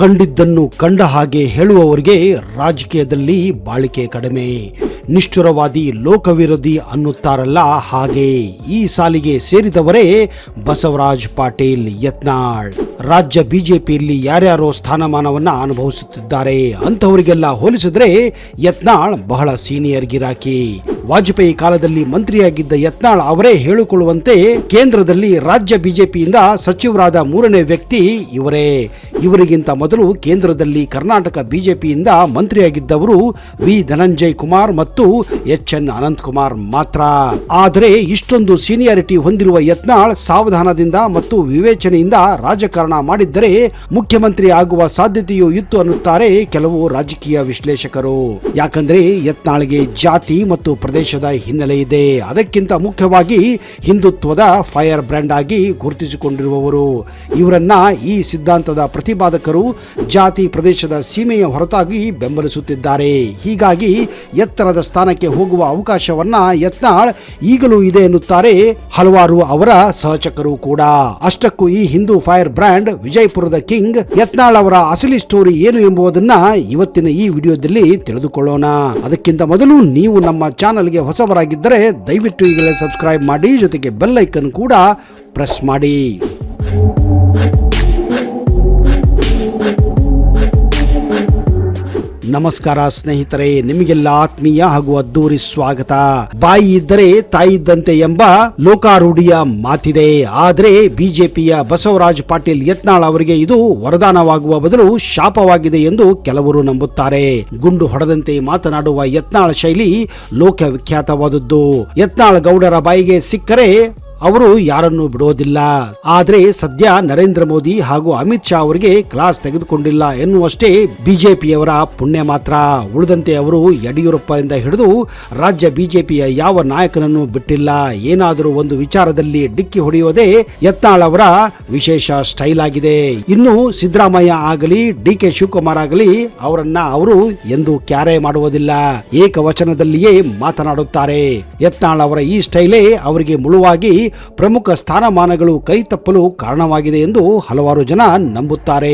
ಕಂಡಿದ್ದನ್ನು ಕಂಡ ಹಾಗೆ ಹೇಳುವವರಿಗೆ ರಾಜಕೀಯದಲ್ಲಿ ಬಾಳಿಕೆ ಕಡಿಮೆ. ನಿಷ್ಠುರವಾದಿ, ಲೋಕವಿರೋಧಿ ಅನ್ನುತ್ತಾರಲ್ಲ, ಹಾಗೆ ಈ ಸಾಲಿಗೆ ಸೇರಿದವರೇ ಬಸವರಾಜ್ ಪಾಟೀಲ್ ಯತ್ನಾಳ್. ರಾಜ್ಯ ಬಿಜೆಪಿಯಲ್ಲಿ ಯಾರ್ಯಾರೋ ಸ್ಥಾನಮಾನವನ್ನ ಅನುಭವಿಸುತ್ತಿದ್ದಾರೆ. ಅಂಥವರಿಗೆಲ್ಲ ಹೋಲಿಸಿದ್ರೆ ಯತ್ನಾಳ್ ಬಹಳ ಸೀನಿಯರ್ ಗಿರಾಕಿ. ವಾಜಪೇಯಿ ಕಾಲದಲ್ಲಿ ಮಂತ್ರಿಯಾಗಿದ್ದ ಯತ್ನಾಳ್ ಅವರೇ ಹೇಳಿಕೊಳ್ಳುವಂತೆ ಕೇಂದ್ರದಲ್ಲಿ ರಾಜ್ಯ ಬಿಜೆಪಿಯಿಂದ ಸಚಿವರಾದ ಮೂರನೇ ವ್ಯಕ್ತಿ ಇವರೇ. ಇವರಿಗಿಂತ ಮೊದಲು ಕೇಂದ್ರದಲ್ಲಿ ಕರ್ನಾಟಕ ಬಿಜೆಪಿಯಿಂದ ಮಂತ್ರಿಯಾಗಿದ್ದವರು ವಿ ಧನಂಜಯ್ ಕುಮಾರ್ ಮತ್ತು ಎನ್ ಅನಂತಕುಮಾರ್ ಮಾತ್ರ. ಆದರೆ ಇಷ್ಟೊಂದು ಸೀನಿಯಾರಿಟಿ ಹೊಂದಿರುವ ಯತ್ನಾಳ್ ಸಾವಧಾನದಿಂದ ಮತ್ತು ವಿವೇಚನೆಯಿಂದ ರಾಜಕಾರಣ ಮಾಡಿದ್ದರೆ ಮುಖ್ಯಮಂತ್ರಿ ಆಗುವ ಸಾಧ್ಯತೆಯೂ ಇತ್ತು ಅನ್ನುತ್ತಾರೆ ಕೆಲವು ರಾಜಕೀಯ ವಿಶ್ಲೇಷಕರು. ಯಾಕಂದ್ರೆ ಯತ್ನಾಳ್ಗೆ ಜಾತಿ ಮತ್ತು ಪ್ರದೇಶದ ಹಿನ್ನೆಲೆ ಇದೆ. ಅದಕ್ಕಿಂತ ಮುಖ್ಯವಾಗಿ ಹಿಂದುತ್ವದ ಫೈರ್ ಬ್ರ್ಯಾಂಡ್ ಆಗಿ ಗುರುತಿಸಿಕೊಂಡಿರುವವರು. ಇವರನ್ನ ಈ ಸಿದ್ಧಾಂತದ ಪ್ರತಿಪಾದಕರು ಜಾತಿ ಪ್ರದೇಶದ ಸೀಮೆಯ ಹೊರತಾಗಿ ಬೆಂಬಲಿಸುತ್ತಿದ್ದಾರೆ. ಹೀಗಾಗಿ ಎತ್ತರದ ಸ್ಥಾನಕ್ಕೆ ಹೋಗುವ ಅವಕಾಶವನ್ನ ಯತ್ನಾಳ್ ಈಗಲೂ ಇದೆ ಎನ್ನುತ್ತಾರೆ ಹಲವಾರು ಅವರ ಸಹಚಕರು ಕೂಡ. ಅಷ್ಟಕ್ಕೂ ಈ ಹಿಂದೂ ಫೈರ್ ಬ್ರ್ಯಾಂಡ್ ವಿಜಯಪುರದ ಕಿಂಗ್ ಯತ್ನಾಳ್ ಅವರ ಅಸಲಿ ಸ್ಟೋರಿ ಏನು ಎಂಬುದನ್ನ ಇವತ್ತಿನ ಈ ವಿಡಿಯೋದಲ್ಲಿ ತಿಳಿದುಕೊಳ್ಳೋಣ. ಅದಕ್ಕಿಂತ ಮೊದಲು ನೀವು ನಮ್ಮ ಚಾನೆಲ್ಗೆ ಹೊಸಬರಾಗಿದ್ದರೆ ದಯವಿಟ್ಟು ಈಗಲೇ ಸಬ್ಸ್ಕ್ರೈಬ್ ಮಾಡಿ, ಜೊತೆಗೆ ಬೆಲ್ ಐಕನ್ ಕೂಡ ಪ್ರೆಸ್ ಮಾಡಿ. ನಮಸ್ಕಾರ ಸ್ನೇಹಿತರೆ, ನಿಮಗೆಲ್ಲ ಆತ್ಮೀಯ ಹಾಗೂ ಅದ್ದೂರಿ ಸ್ವಾಗತ. ಬಾಯಿ ಇದ್ದರೆ ತಾಯಿ ಇದ್ದಂತೆ ಎಂಬ ಲೋಕಾರೂಢಿಯ ಮಾತಿದೆ. ಆದರೆ ಬಿಜೆಪಿಯ ಬಸವರಾಜ್ ಪಾಟೀಲ್ ಯತ್ನಾಳ್ ಅವರಿಗೆ ಇದು ವರದಾನವಾಗುವ ಬದಲು ಶಾಪವಾಗಿದೆ ಎಂದು ಕೆಲವರು ನಂಬುತ್ತಾರೆ. ಗುಂಡು ಹೊಡೆದಂತೆ ಮಾತನಾಡುವ ಯತ್ನಾಳ್ ಶೈಲಿ ಲೋಕವಿಖ್ಯಾತವಾದದ್ದು. ಯತ್ನಾಳ್ ಗೌಡರ ಬಾಯಿಗೆ ಸಿಕ್ಕರೆ ಅವರು ಯಾರನ್ನು ಬಿಡೋದಿಲ್ಲ. ಆದ್ರೆ ಸದ್ಯ ನರೇಂದ್ರ ಮೋದಿ ಹಾಗೂ ಅಮಿತ್ ಶಾ ಅವರಿಗೆ ಕ್ಲಾಸ್ ತೆಗೆದುಕೊಂಡಿಲ್ಲ ಎನ್ನುವಷ್ಟೇ ಬಿಜೆಪಿಯವರ ಪುಣ್ಯ ಮಾತ್ರ. ಉಳಿದಂತೆ ಅವರು ಯಡಿಯೂರಪ್ಪರಿಂದ ಹಿಡಿದು ರಾಜ್ಯ ಬಿಜೆಪಿಯ ಯಾವ ನಾಯಕನನ್ನು ಬಿಟ್ಟಿಲ್ಲ. ಏನಾದರೂ ಒಂದು ವಿಚಾರದಲ್ಲಿ ಡಿಕ್ಕಿ ಹೊಡೆಯುವುದೇ ಯತ್ನಾಳ್ ಅವರ ವಿಶೇಷ ಸ್ಟೈಲ್ ಆಗಿದೆ. ಇನ್ನು ಸಿದ್ದರಾಮಯ್ಯ ಆಗಲಿ ಡಿ.ಕೆ. ಶಿವಕುಮಾರ್ ಆಗಲಿ ಅವರನ್ನ ಅವರು ಎಂದು ಕ್ಯಾರೆ ಮಾಡುವುದಿಲ್ಲ. ಏಕವಚನದಲ್ಲಿಯೇ ಮಾತನಾಡುತ್ತಾರೆ. ಯತ್ನಾಳ್ ಅವರ ಈ ಸ್ಟೈಲೇ ಅವರಿಗೆ ಮುಳುವಾಗಿ ಪ್ರಮುಖ ಸ್ಥಾನಮಾನಗಳು ಕೈ ತಪ್ಪಲು ಕಾರಣವಾಗಿದೆ ಎಂದು ಹಲವಾರು ಜನ ನಂಬುತ್ತಾರೆ.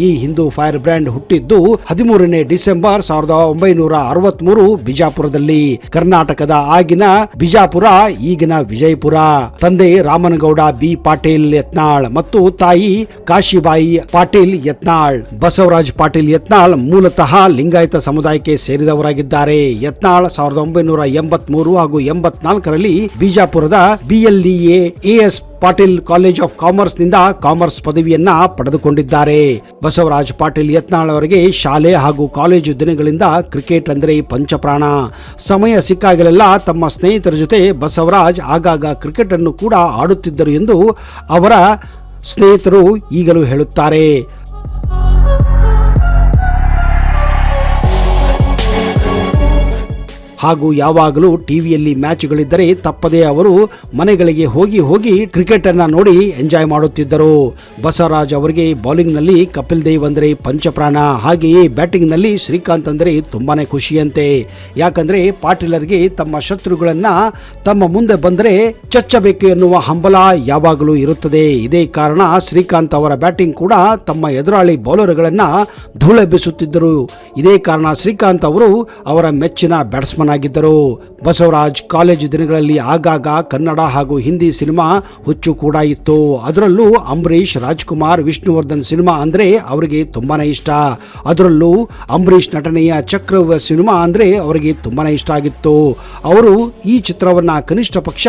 ಈ ಹಿಂದೂ ಫೈರ್ ಬ್ರ್ಯಾಂಡ್ ಹುಟ್ಟಿದ್ದು 13ನೇ ಡಿಸೆಂಬರ್ 1963 ಬಿಜಾಪುರದಲ್ಲಿ. ಕರ್ನಾಟಕದ ಆಗಿನ ಬಿಜಾಪುರ, ಈಗಿನ ವಿಜಯಪುರ. ತಂದೆ ರಾಮನಗೌಡ ಬಿ ಪಾಟೀಲ್ ಯತ್ನಾಳ್ ಮತ್ತು ತಾಯಿ ಕಾಶಿಬಾಯಿ ಪಾಟೀಲ್ ಯತ್ನಾಳ್. ಬಸವರಾಜ್ ಪಾಟೀಲ್ ಯತ್ನಾಳ್ ಮೂಲತಃ ಲಿಂಗಾಯತ ಸಮುದಾಯಕ್ಕೆ ಸೇರಿದವರಾಗಿದ್ದಾರೆ. ಯತ್ನಾಳ್ 1983 ಹಾಗೂ 84ರಲ್ಲಿ ಬಿಜಾಪುರದ BLEA Patil college of commerce ನಿಂದ ಕಾಮರ್ಸ್ ಪದವಿಯನ್ನ ಪಡೆದುಕೊಂಡಿದ್ದಾರೆ. ಬಸವರಾಜ್ ಪಾಟೀಲ್ ಯತ್ನಾಳ್ ಅವರಿಗೆ ಶಾಲೆ ಹಾಗೂ ಕಾಲೇಜು ದಿನಗಳಿಂದ ಕ್ರಿಕೆಟ್ ಅಂದರೆ ಪಂಚಪ್ರಾಣ. ಸಮಯ ಸಿಕ್ಕಾಗಲೆಲ್ಲ ತಮ್ಮ ಸ್ನೇಹಿತರ ಜೊತೆ ಬಸವರಾಜ್ ಆಗಾಗ ಕ್ರಿಕೆಟ್ ಅನ್ನು ಕೂಡ ಆಡುತ್ತಿದ್ದರು ಎಂದು ಅವರ ಸ್ನೇಹಿತರು ಈಗಲೂ ಹೇಳುತ್ತಾರೆ. ಹಾಗೂ ಯಾವಾಗಲೂ ಟಿವಿಯಲ್ಲಿ ಮ್ಯಾಚ್ಗಳಿದ್ದರೆ ತಪ್ಪದೇ ಅವರು ಮನೆಗಳಿಗೆ ಹೋಗಿ ಕ್ರಿಕೆಟ್ ಅನ್ನ ನೋಡಿ ಎಂಜಾಯ್ ಮಾಡುತ್ತಿದ್ದರು. ಬಸವರಾಜ್ ಅವರಿಗೆ ಬೌಲಿಂಗ್ ನಲ್ಲಿ ಕಪಿಲ್ ದೇವ್ ಅಂದರೆ ಪಂಚಪ್ರಾಣ. ಹಾಗೆಯೇ ಬ್ಯಾಟಿಂಗ್ ನಲ್ಲಿ ಶ್ರೀಕಾಂತ್ ಅಂದರೆ ತುಂಬಾನೇ ಖುಷಿಯಂತೆ. ಯಾಕಂದ್ರೆ ಪಾಟೀಲರಿಗೆ ತಮ್ಮ ಶತ್ರುಗಳನ್ನ ತಮ್ಮ ಮುಂದೆ ಬಂದರೆ ಚಚ್ಚಬೇಕು ಎನ್ನುವ ಹಂಬಲ ಯಾವಾಗಲೂ ಇರುತ್ತದೆ. ಇದೇ ಕಾರಣ ಶ್ರೀಕಾಂತ್ ಅವರ ಬ್ಯಾಟಿಂಗ್ ಕೂಡ ತಮ್ಮ ಎದುರಾಳಿ ಬೌಲರ್ಗಳನ್ನ ಧೂಳೆಬ್ಬಿಸುತ್ತಿದ್ದರು. ಇದೇ ಕಾರಣ ಶ್ರೀಕಾಂತ್ ಅವರು ಅವರ ಮೆಚ್ಚಿನ ಬ್ಯಾಟ್ಸ್ಮನ್ ಆಗಿದ್ದರು. ಬಸವರಾಜ್ ಕಾಲೇಜು ದಿನಗಳಲ್ಲಿ ಆಗಾಗ ಕನ್ನಡ ಹಾಗೂ ಹಿಂದಿ ಸಿನಿಮಾ ಹುಚ್ಚು ಕೂಡ ಇತ್ತು. ಅದರಲ್ಲೂ ಅಂಬರೀಶ್, ರಾಜ್ಕುಮಾರ್, ವಿಷ್ಣುವರ್ಧನ್ ಸಿನಿಮಾ ಅಂದ್ರೆ ಅವರಿಗೆ ತುಂಬಾನೇ ಇಷ್ಟ. ಅದರಲ್ಲೂ ಅಂಬರೀಶ್ ನಟನೆಯ ಚಕ್ರವ್ಯೂಹ ಸಿನಿಮಾ ಅಂದ್ರೆ ಅವರಿಗೆ ತುಂಬಾನೇ ಇಷ್ಟ ಆಗಿತ್ತು. ಅವರು ಈ ಚಿತ್ರವನ್ನ ಕನಿಷ್ಠ ಪಕ್ಷ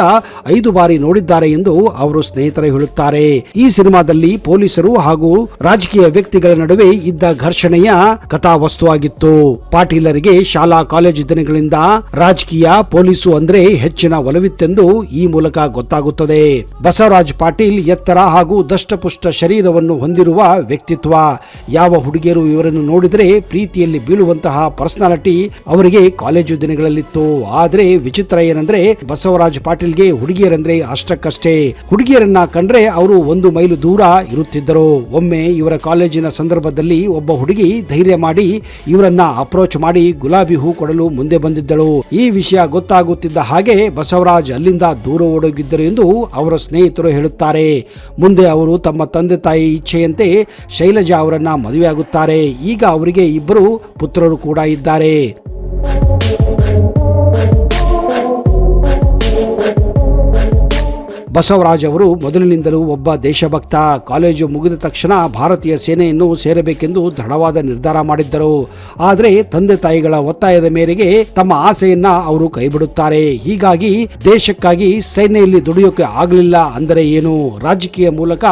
5 ಬಾರಿ ನೋಡಿದ್ದಾರೆ ಎಂದು ಅವರು ಸ್ನೇಹಿತರು ಹೇಳುತ್ತಾರೆ. ಈ ಸಿನಿಮಾದಲ್ಲಿ ಪೊಲೀಸರು ಹಾಗೂ ರಾಜಕೀಯ ವ್ಯಕ್ತಿಗಳ ನಡುವೆ ಇದ್ದ ಘರ್ಷಣೆಯ ಕಥಾವಸ್ತುವಾಗಿತ್ತು. ಪಾಟೀಲರಿಗೆ ಶಾಲಾ ಕಾಲೇಜು ದಿನಗಳಿಂದ ರಾಜಕೀಯ, ಪೊಲೀಸು ಅಂದ್ರೆ ಹೆಚ್ಚಿನ ಒಲವಿತ್ತೆಂದು ಈ ಮೂಲಕ ಗೊತ್ತಾಗುತ್ತದೆ. ಬಸವರಾಜ್ ಪಾಟೀಲ್ ಎತ್ತರ ಹಾಗೂ ದಷ್ಟಪುಷ್ಟ ಶರೀರವನ್ನು ಹೊಂದಿರುವ ವ್ಯಕ್ತಿತ್ವ. ಯಾವ ಹುಡುಗಿಯರು ಇವರನ್ನು ನೋಡಿದರೆ ಪ್ರೀತಿಯಲ್ಲಿ ಬೀಳುವಂತಹ ಪರ್ಸನಾಲಿಟಿ ಅವರಿಗೆ ಕಾಲೇಜು ದಿನಗಳಲ್ಲಿತ್ತು. ಆದ್ರೆ ವಿಚಿತ್ರ ಏನಂದ್ರೆ ಬಸವರಾಜ್ ಪಾಟೀಲ್ಗೆ ಹುಡುಗಿಯರಂದ್ರೆ ಅಷ್ಟಕ್ಕಷ್ಟೇ. ಹುಡುಗಿಯರನ್ನ ಕಂಡ್ರೆ ಅವರು 1 ಮೈಲು ದೂರ ಇರುತ್ತಿದ್ದರು. ಒಮ್ಮೆ ಇವರ ಕಾಲೇಜಿನ ಸಂದರ್ಭದಲ್ಲಿ ಒಬ್ಬ ಹುಡುಗಿ ಧೈರ್ಯ ಮಾಡಿ ಇವರನ್ನ ಅಪ್ರೋಚ್ ಮಾಡಿ ಗುಲಾಬಿ ಹೂ ಕೊಡಲು ಮುಂದೆ ಬಂದಿದ್ದಳು. ಮಾಡಿದ್ದಳು. ಈ ವಿಷಯ ಗೊತ್ತಾಗುತ್ತಿದ್ದ ಹಾಗೆ ಬಸವರಾಜ್ ಅಲ್ಲಿಂದ ದೂರ ಓಡೋಗಿದ್ದರು ಎಂದು ಅವರ ಸ್ನೇಹಿತರು ಹೇಳುತ್ತಾರೆ. ಮುಂದೆ ಅವರು ತಮ್ಮ ತಂದೆ ತಾಯಿ ಇಚ್ಛೆಯಂತೆ ಶೈಲಜಾ ಅವರನ್ನ ಮದುವೆಯಾಗುತ್ತಾರೆ. ಈಗ ಅವರಿಗೆ ಇಬ್ಬರು ಪುತ್ರರು ಕೂಡ ಇದ್ದಾರೆ. ಬಸವರಾಜ್ ಅವರು ಮೊದಲಿನಿಂದಲೂ ಒಬ್ಬ ದೇಶಭಕ್ತ. ಕಾಲೇಜು ಮುಗಿದ ತಕ್ಷಣ ಭಾರತೀಯ ಸೇನೆಯನ್ನು ಸೇರಬೇಕೆಂದು ದೃಢವಾದ ನಿರ್ಧಾರ ಮಾಡಿದ್ದರು. ಆದರೆ ತಂದೆ ತಾಯಿಗಳ ಒತ್ತಾಯದ ಮೇರೆಗೆ ತಮ್ಮ ಆಸೆಯನ್ನ ಅವರು ಕೈಬಿಡುತ್ತಾರೆ. ಹೀಗಾಗಿ ದೇಶಕ್ಕಾಗಿ ಸೈನ್ಯದಲ್ಲಿ ದುಡಿಯೋಕೆ ಆಗಲಿಲ್ಲ ಅಂದರೆ ಏನು, ರಾಜಕೀಯ ಮೂಲಕ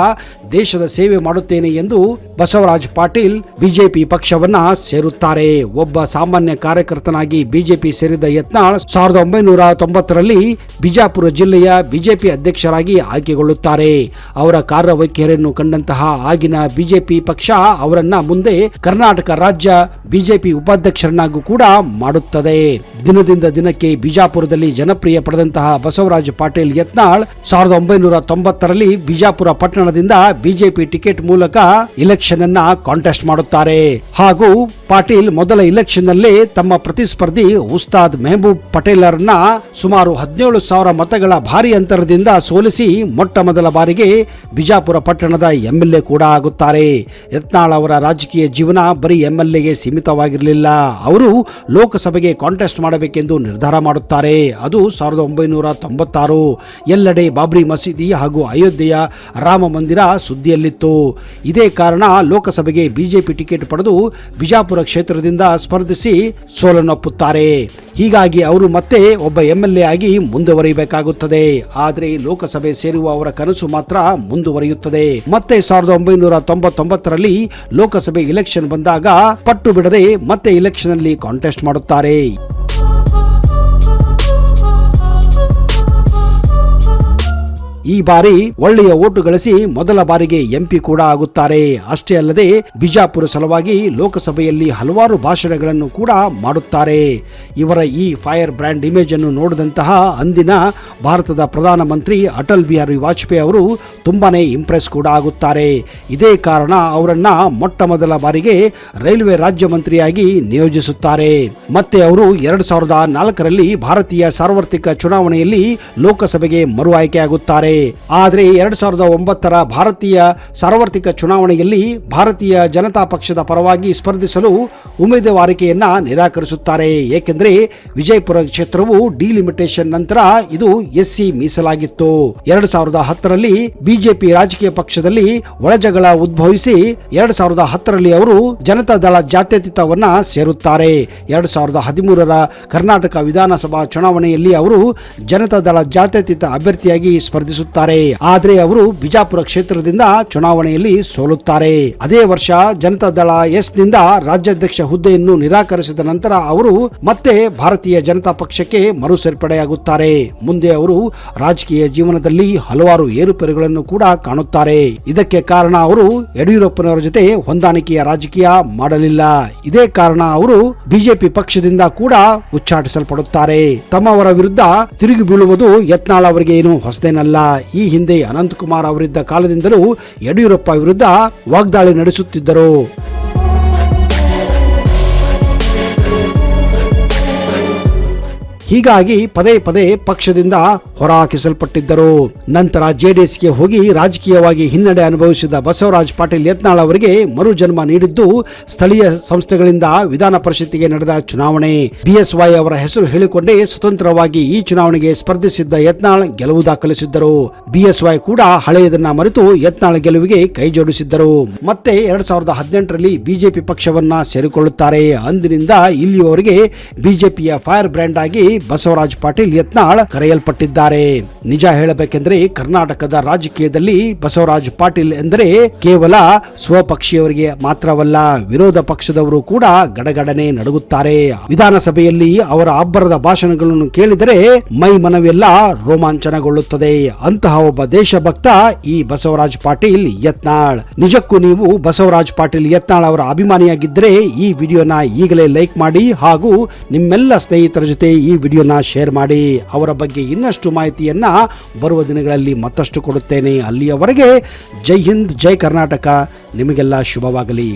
ದೇಶದ ಸೇವೆ ಮಾಡುತ್ತೇನೆ ಎಂದು ಬಸವರಾಜ್ ಪಾಟೀಲ್ ಬಿಜೆಪಿ ಪಕ್ಷವನ್ನ ಸೇರುತ್ತಾರೆ. ಒಬ್ಬ ಸಾಮಾನ್ಯ ಕಾರ್ಯಕರ್ತನಾಗಿ ಬಿಜೆಪಿ ಸೇರಿದ ಯತ್ನಾಳ್ 1990ರಲ್ಲಿ ಬಿಜಾಪುರ ಜಿಲ್ಲೆಯ ಬಿಜೆಪಿ ಅಧ್ಯಕ್ಷರಾಗಿ ಆಯ್ಕೆಗೊಳ್ಳುತ್ತಾರೆ. ಅವರ ಕಾರ್ಯವೈಖರಿಯನ್ನು ಕಂಡಂತಹ ಆಗಿನ ಬಿಜೆಪಿ ಪಕ್ಷ ಅವರನ್ನ ಮುಂದೆ ಕರ್ನಾಟಕ ರಾಜ್ಯ ಬಿಜೆಪಿ ಉಪಾಧ್ಯಕ್ಷರನ್ನಾಗೂ ಕೂಡ ಮಾಡುತ್ತದೆ. ದಿನದಿಂದ ದಿನಕ್ಕೆ ಬಿಜಾಪುರದಲ್ಲಿ ಜನಪ್ರಿಯ ಪಡೆದಂತಹ ಬಸವರಾಜ್ ಪಾಟೀಲ್ ಯತ್ನಾಳ್ 1990ರಲ್ಲಿ ಬಿಜಾಪುರ ಪಟ್ಟಣದಿಂದ ಬಿಜೆಪಿ ಟಿಕೆಟ್ ಮೂಲಕ ಇಲೆಕ್ಷನ್ ಅನ್ನ ಕಾಂಟೆಸ್ಟ್ ಮಾಡುತ್ತಾರೆ. ಹಾಗೂ ಪಾಟೀಲ್ ಮೊದಲ ಇಲೆಕ್ಷನ್ ನಲ್ಲಿ ತಮ್ಮ ಪ್ರತಿಸ್ಪರ್ಧಿ ಉಸ್ತಾದ್ ಮೆಹಬೂಬ್ ಪಟೇಲರನ್ನ ಸುಮಾರು 17,000 ಮತಗಳ ಭಾರಿ ಅಂತರದಿಂದ ಸೋಲಿಸಿ ಮೊಟ್ಟ ಮೊದಲ ಬಾರಿಗೆ ಬಿಜಾಪುರ ಪಟ್ಟಣದ ಎಂಎಲ್ಎ ಕೂಡ ಆಗುತ್ತಾರೆ. ಯತ್ನಾಳ್ ಅವರ ರಾಜಕೀಯ ಜೀವನ ಬರೀ ಎಂಎಲ್ಎಗೆ ಸೀಮಿತವಾಗಿರಲಿಲ್ಲ. ಅವರು ಲೋಕಸಭೆಗೆ ಕಾಂಟೆಸ್ಟ್ ಮಾಡಬೇಕೆಂದು ನಿರ್ಧಾರ ಮಾಡುತ್ತಾರೆ. ಅದು 1996. ಎಲ್ಲೆಡೆ ಬಾಬ್ರಿ ಮಸೀದಿ ಹಾಗೂ ಅಯೋಧ್ಯೆಯ ರಾಮ ಮಂದಿರ ಸುದ್ದಿಯಲ್ಲಿತ್ತು. ಇದೇ ಕಾರಣ ಲೋಕಸಭೆಗೆ ಬಿಜೆಪಿ ಟಿಕೆಟ್ ಪಡೆದು ಬಿಜಾಪುರ ಕ್ಷೇತ್ರದಿಂದ ಸ್ಪರ್ಧಿಸಿ ಸೋಲನ್ನೊಪ್ಪುತ್ತಾರೆ. ಹೀಗಾಗಿ ಅವರು ಮತ್ತೆ ಒಬ್ಬ ಎಂಎಲ್ಎ ಆಗಿ ಮುಂದುವರಿಯಬೇಕಾಗುತ್ತದೆ. ಆದರೆ ಲೋಕಸಭೆ ಸೇರುವ ಅವರ ಕನಸು ಮಾತ್ರ ಮುಂದುವರಿಯುತ್ತದೆ. ಮತ್ತೆ 1999ರಲ್ಲಿ ಲೋಕಸಭೆ ಇಲೆಕ್ಷನ್ ಬಂದಾಗ ಪಟ್ಟು ಬಿಡದೆ ಮತ್ತೆ ಇಲೆಕ್ಷನ್ ಅಲ್ಲಿ ಕಾಂಟೆಸ್ಟ್ ಮಾಡುತ್ತಾರೆ. ಈ ಬಾರಿ ಒಳ್ಳೆಯ ಓಟು ಗಳಿಸಿ ಮೊದಲ ಬಾರಿಗೆ ಎಂಪಿ ಕೂಡ ಆಗುತ್ತಾರೆ. ಅಷ್ಟೇ ಅಲ್ಲದೆ ಬಿಜಾಪುರ ಸಲುವಾಗಿ ಲೋಕಸಭೆಯಲ್ಲಿ ಹಲವಾರು ಭಾಷಣಗಳನ್ನು ಕೂಡ ಮಾಡುತ್ತಾರೆ. ಇವರ ಈ ಫೈರ್ ಬ್ರ್ಯಾಂಡ್ ಇಮೇಜ್ ಅನ್ನು ನೋಡಿದಂತಹ ಅಂದಿನ ಭಾರತದ ಪ್ರಧಾನಮಂತ್ರಿ ಅಟಲ್ ಬಿಹಾರಿ ವಾಜಪೇಯಿ ಅವರು ತುಂಬಾನೇ ಇಂಪ್ರೆಸ್ ಕೂಡ ಆಗುತ್ತಾರೆ. ಇದೇ ಕಾರಣ ಅವರನ್ನ ಮೊಟ್ಟ ಮೊದಲ ಬಾರಿಗೆ ರೈಲ್ವೆ ರಾಜ್ಯ ಮಂತ್ರಿಯಾಗಿ ನಿಯೋಜಿಸುತ್ತಾರೆ. ಮತ್ತೆ ಅವರು 2004ರಲ್ಲಿ ಭಾರತೀಯ ಸಾರ್ವತ್ರಿಕ ಚುನಾವಣೆಯಲ್ಲಿ ಲೋಕಸಭೆಗೆ ಮರು ಆಯ್ಕೆಯಾಗುತ್ತಾರೆ. ಆದರೆ 2009ರ ಭಾರತೀಯ ಸಾರ್ವತ್ರಿಕ ಚುನಾವಣೆಯಲ್ಲಿ ಭಾರತೀಯ ಜನತಾ ಪಕ್ಷದ ಪರವಾಗಿ ಸ್ಪರ್ಧಿಸಲು ಉಮೇದುವಾರಿಕೆಯನ್ನ ನಿರಾಕರಿಸುತ್ತಾರೆ. ಏಕೆಂದರೆ ವಿಜಯಪುರ ಕ್ಷೇತ್ರವು ಡಿಲಿಮಿಟೇಷನ್ ನಂತರ ಇದು ಎಸ್ಸಿ ಮೀಸಲಾಗಿತ್ತು. 2010ರಲ್ಲಿ ಬಿಜೆಪಿ ರಾಜಕೀಯ ಪಕ್ಷದಲ್ಲಿ ಒಳಜಗಳ ಉದ್ಭವಿಸಿ 2010ರಲ್ಲಿ ಅವರು ಜನತಾ ದಳ ಜಾತ್ಯತೀತವನ್ನ ಸೇರುತ್ತಾರೆ. 2013ರ ಕರ್ನಾಟಕ ವಿಧಾನಸಭಾ ಚುನಾವಣೆಯಲ್ಲಿ ಅವರು ಜನತಾ ದಳ ಜಾತ್ಯತೀತ ಅಭ್ಯರ್ಥಿಯಾಗಿ ಸ್ಪರ್ಧಿಸುತ್ತಾರೆ. ಆದರೆ ಅವರು ಬಿಜಾಪುರ ಕ್ಷೇತ್ರದಿಂದ ಚುನಾವಣೆಯಲ್ಲಿ ಸೋಲುತ್ತಾರೆ. ಅದೇ ವರ್ಷ ಜನತಾ ದಳ ಎಸ್ ನಿಂದ ರಾಜ್ಯಾಧ್ಯಕ್ಷ ಹುದ್ದೆಯನ್ನು ನಿರಾಕರಿಸಿದ ನಂತರ ಅವರು ಮತ್ತೆ ಭಾರತೀಯ ಜನತಾ ಪಕ್ಷಕ್ಕೆ ಮರು ಸೇರ್ಪಡೆಯಾಗುತ್ತಾರೆ. ಮುಂದೆ ಅವರು ರಾಜಕೀಯ ಜೀವನದಲ್ಲಿ ಹಲವಾರು ಏರುಪೇರುಗಳನ್ನು ಕೂಡ ಕಾಣುತ್ತಾರೆ. ಇದಕ್ಕೆ ಕಾರಣ ಅವರು ಯಡಿಯೂರಪ್ಪನವರ ಜೊತೆ ಹೊಂದಾಣಿಕೆಯ ರಾಜಕೀಯ ಮಾಡಲಿಲ್ಲ. ಇದೇ ಕಾರಣ ಅವರು ಬಿಜೆಪಿ ಪಕ್ಷದಿಂದ ಕೂಡ ಉಚ್ಚಾಟಿಸಲ್ಪಡುತ್ತಾರೆ. ತಮ್ಮವರ ವಿರುದ್ಧ ತಿರುಗಿ ಬೀಳುವುದು ಯತ್ನಾಳ್ ಅವರಿಗೆ ಏನು ಹೊಸದೇನಲ್ಲ. ಈ ಹಿಂದೆ ಅನಂತಕುಮಾರ್ ಅವರಿದ್ದ ಕಾಲದಿಂದಲೂ ಯಡಿಯೂರಪ್ಪ ವಿರುದ್ಧ ವಾಗ್ದಾಳಿ ನಡೆಸುತ್ತಿದ್ದರು. ಹೀಗಾಗಿ ಪದೇ ಪದೇ ಪಕ್ಷದಿಂದ ಹೊರಹಾಕಿಸಲ್ಪಟ್ಟಿದ್ದರು. ನಂತರ ಜೆಡಿಎಸ್ಗೆ ಹೋಗಿ ರಾಜಕೀಯವಾಗಿ ಹಿನ್ನಡೆ ಅನುಭವಿಸಿದ ಬಸವರಾಜ್ ಪಾಟೀಲ್ ಯತ್ನಾಳ್ ಅವರಿಗೆ ಮರು ಜನ್ಮ ನೀಡಿದ್ದು ಸ್ಥಳೀಯ ಸಂಸ್ಥೆಗಳಿಂದ ವಿಧಾನ ಪರಿಷತ್ತಿಗೆ ನಡೆದ ಚುನಾವಣೆ. ಬಿಎಸ್ವೈ ಅವರ ಹೆಸರು ಹೇಳಿಕೊಂಡೇ ಸ್ವತಂತ್ರವಾಗಿ ಈ ಚುನಾವಣೆಗೆ ಸ್ಪರ್ಧಿಸಿದ್ದ ಯತ್ನಾಳ್ ಗೆಲುವು ದಾಖಲಿಸಿದ್ದರು. ಬಿಎಸ್ವೈ ಕೂಡ ಹಳೆಯದನ್ನ ಮರೆತು ಯತ್ನಾಳ್ ಗೆಲುವಿಗೆ ಕೈ ಜೋಡಿಸಿದ್ದರು. ಮತ್ತೆ 2018ರಲ್ಲಿ ಬಿಜೆಪಿ ಪಕ್ಷವನ್ನ ಸೇರಿಕೊಳ್ಳುತ್ತಾರೆ. ಅಂದಿನಿಂದ ಇಲ್ಲಿಯವರೆಗೆ ಬಿಜೆಪಿಯ ಫೈರ್ ಬ್ರ್ಯಾಂಡ್ ಆಗಿ ಬಸವರಾಜ್ ಪಾಟೀಲ್ ಯತ್ನಾಳ್ ಕರೆಯಲ್ಪಟ್ಟಿದ್ದಾರೆ. ನಿಜ ಹೇಳಬೇಕೆಂದರೆ ಕರ್ನಾಟಕದ ರಾಜಕೀಯದಲ್ಲಿ ಬಸವರಾಜ್ ಪಾಟೀಲ್ ಎಂದರೆ ಕೇವಲ ಸ್ವಪಕ್ಷೀಯವರಿಗೆ ಮಾತ್ರವಲ್ಲ, ವಿರೋಧ ಪಕ್ಷದವರು ಕೂಡ ಗಡಗಡನೆ ನಡುಗುತ್ತಾರೆ. ವಿಧಾನಸಭೆಯಲ್ಲಿ ಅವರ ಅಬ್ಬರದ ಭಾಷಣಗಳನ್ನು ಕೇಳಿದರೆ ಮೈ ಮನವೆಲ್ಲ ರೋಮಾಂಚನಗೊಳ್ಳುತ್ತದೆ. ಅಂತಹ ಒಬ್ಬ ದೇಶಭಕ್ತ ಈ ಬಸವರಾಜ್ ಪಾಟೀಲ್ ಯತ್ನಾಳ್. ನಿಜಕ್ಕೂ ನೀವು ಬಸವರಾಜ್ ಪಾಟೀಲ್ ಯತ್ನಾಳ್ ಅವರ ಅಭಿಮಾನಿಯಾಗಿದ್ದರೆ ಈ ವಿಡಿಯೋನ ಈಗಲೇ ಲೈಕ್ ಮಾಡಿ ಹಾಗೂ ನಿಮ್ಮೆಲ್ಲ ಸ್ನೇಹಿತರ ಜೊತೆ ಈ ವಿಡಿಯೋನ ಶೇರ್ ಮಾಡಿ. ಅವರ ಬಗ್ಗೆ ಇನ್ನಷ್ಟು ಮಾಹಿತಿಯನ್ನ ಬರುವ ದಿನಗಳಲ್ಲಿ ಮತ್ತಷ್ಟು ಕೊಡುತ್ತೇನೆ. ಅಲ್ಲಿಯವರೆಗೆ ಜೈ ಹಿಂದ್, ಜೈ ಕರ್ನಾಟಕ. ನಿಮಗೆಲ್ಲ ಶುಭವಾಗಲಿ.